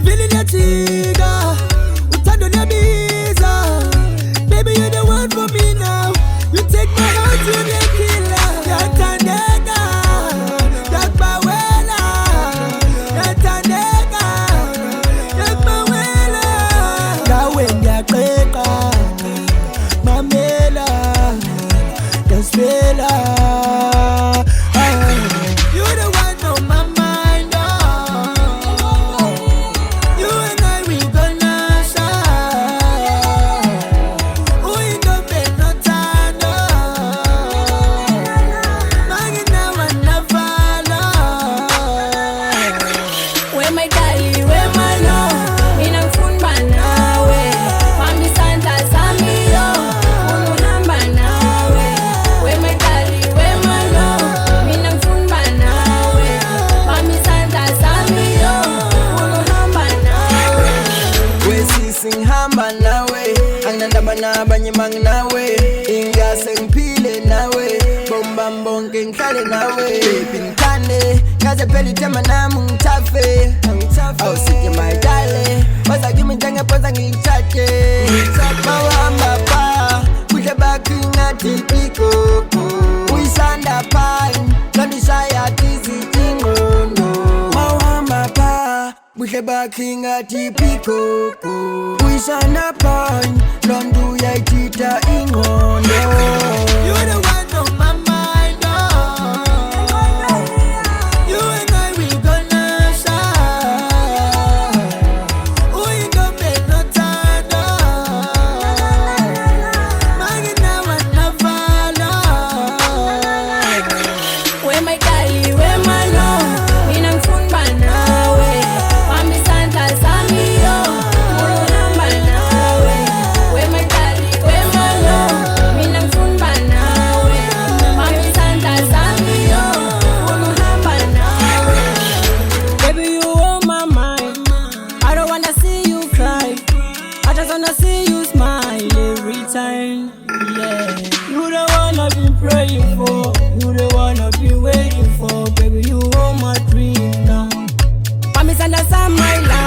feeling your chiga, utando niabiza. Baby, you're the one for me now. You take my heart to the killer. Yatandega, yakbawela. Yatandega, yakbawela. Gawe ngiyaqeqa, mamela, yasifela. You're the one on my mind, oh. You and I, we gonna shine. We don't make no time, no. Mangin na wanna follow. Where my darling, where my love, inang phone ba nawe? Mami Santa sami yo, unuhamba nawe. Where my darling, where my love, inang phone ba nawe? Mami Santa sami yo, unuhamba nawe. Wesising hamba nawe, ang nandabana banyimang nawe. Ingase ngphile nawe, bomba mbonke ngihlale nawe. Pinkane, kaze phela ithemba nami ngithafe. Awusithi my darling, waza kimi njengephoza ngilithathe. Mawuhamba pha, buhle bakho ingathi ikoko. Uyisanda phane, lona ishaya izidingono. Mawuhamba pha, buhle bakho ingathi ikoko. Uyisanda phane, lona uyayithitha ingqondo. You're the one on my mind, oh. You and I, we gonna shine. We don't make no time, no. Mangin na wanna follow. Where my darling, where my love, inang phone ba nawe? Mami Santa sami yo, unuhamba nawe. Where my darling, where my love, inang phone ba nawe? Mami Santa sami yo, unuhamba nawe. Baby, you on my mind. I don't wanna see you cry. I just wanna see you smile every time. Yeah, you the one I've been praying for. You the one I've been waiting for. Baby, you own my dream now. Mami Santa, my life.